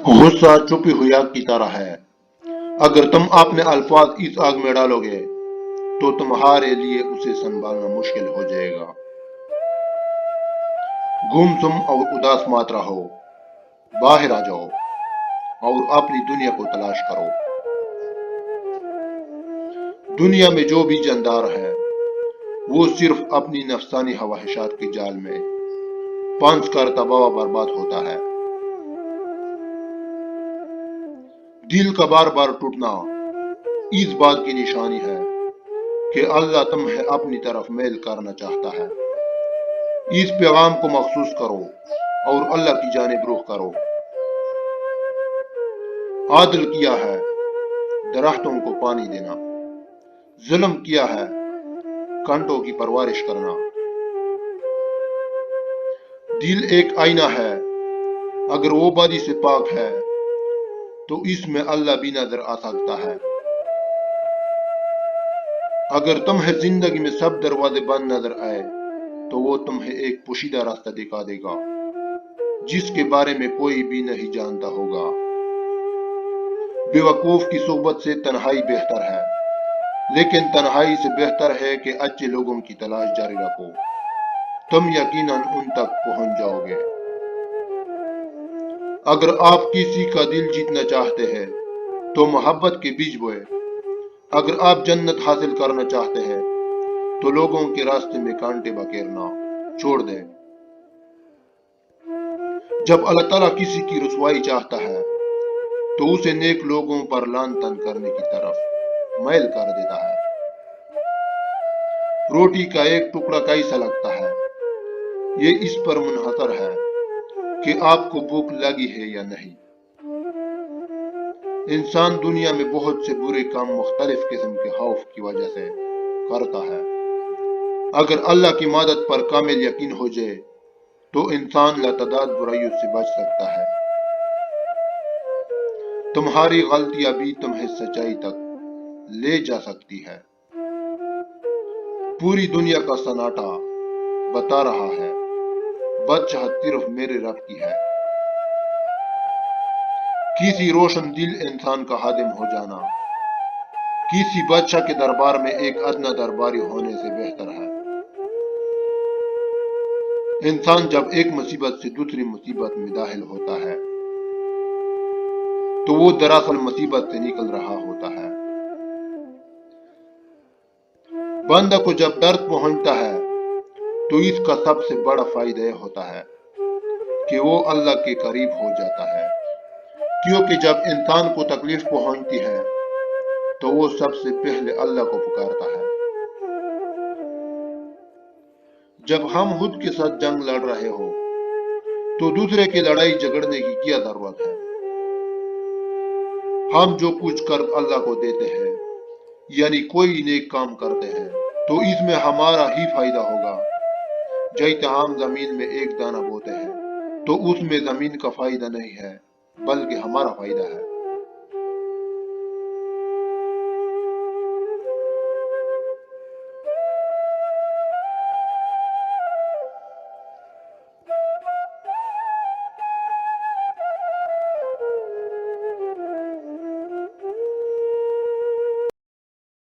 غصہ چھپی ہوئی آگ کی طرح ہے۔ اگر تم اپنے الفاظ اس آگ میں ڈالو گے تو تمہارے لیے اسے سنبھالنا مشکل ہو جائے گا۔ گم سم اور اداس مت رہو، باہر آ جاؤ اور اپنی دنیا کو تلاش کرو۔ دنیا میں جو بھی جاندار ہے وہ صرف اپنی نفسانی خواہشات کے جال میں پھنس کر تباہ و برباد ہوتا ہے۔ دل کا بار بار ٹوٹنا اس بات کی نشانی ہے کہ اللہ تمہیں اپنی طرف میل کرنا چاہتا ہے۔ اس پیغام کو محسوس کرو اور اللہ کی جانب رخ کرو۔ عادل کیا ہے درختوں کو پانی دینا، ظلم کیا ہے کانٹوں کی پرورش کرنا۔ دل ایک آئینہ ہے، اگر وہ بدی سے پاک ہے تو اس میں اللہ بھی نظر آ سکتا ہے۔ اگر تمہیں زندگی میں سب دروازے بند نظر آئے تو وہ تمہیں ایک پوشیدہ راستہ دکھا دے گا جس کے بارے میں کوئی بھی نہیں جانتا ہوگا۔ بے وقوف کی صحبت سے تنہائی بہتر ہے، لیکن تنہائی سے بہتر ہے کہ اچھے لوگوں کی تلاش جاری رکھو، تم یقیناً ان تک پہنچ جاؤ گے۔ اگر آپ کسی کا دل جیتنا چاہتے ہیں تو محبت کے بیج بوئے۔ اگر آپ جنت حاصل کرنا چاہتے ہیں تو لوگوں کے راستے میں کانٹے بکھیرنا چھوڑ دیں۔ جب اللہ تعالیٰ کسی کی رسوائی چاہتا ہے تو اسے نیک لوگوں پر لعن تن کرنے کی طرف میل کر دیتا ہے۔ روٹی کا ایک ٹکڑا کیسا لگتا ہے یہ اس پر منحصر ہے کہ آپ کو بھوک لگی ہے یا نہیں۔ انسان دنیا میں بہت سے برے کام مختلف قسم کے خوف کی وجہ سے کرتا ہے۔ اگر اللہ کی مدد پر کامل یقین ہو جائے تو انسان لاتعداد برائیوں سے بچ سکتا ہے۔ تمہاری غلطیاں بھی تمہیں سچائی تک لے جا سکتی ہے۔ پوری دنیا کا سناٹا بتا رہا ہے بادشاہت صرف میرے رب کی ہے۔ کسی روشن دل انسان کا خادم ہو جانا کسی بادشاہ کے دربار میں ایک ادنا درباری ہونے سے بہتر ہے۔ انسان جب ایک مصیبت سے دوسری مصیبت میں داخل ہوتا ہے تو وہ دراصل مصیبت سے نکل رہا ہوتا ہے۔ بندہ کو جب درد پہنچتا ہے تو اس کا سب سے بڑا فائدہ یہ ہوتا ہے کہ وہ اللہ کے قریب ہو جاتا ہے، کیونکہ جب انسان کو تکلیف پہنچتی ہے تو وہ سب سے پہلے اللہ کو پکارتا ہے۔ جب ہم خود کے ساتھ جنگ لڑ رہے ہو تو دوسرے کی لڑائی جھگڑنے کی کیا ضرورت ہے؟ ہم جو کچھ کر اللہ کو دیتے ہیں یعنی کوئی نیک کام کرتے ہیں تو اس میں ہمارا ہی فائدہ ہوگا۔ جیسے ہم زمین میں ایک دانہ بوتے ہیں تو اس میں زمین کا فائدہ نہیں ہے بلکہ ہمارا فائدہ ہے۔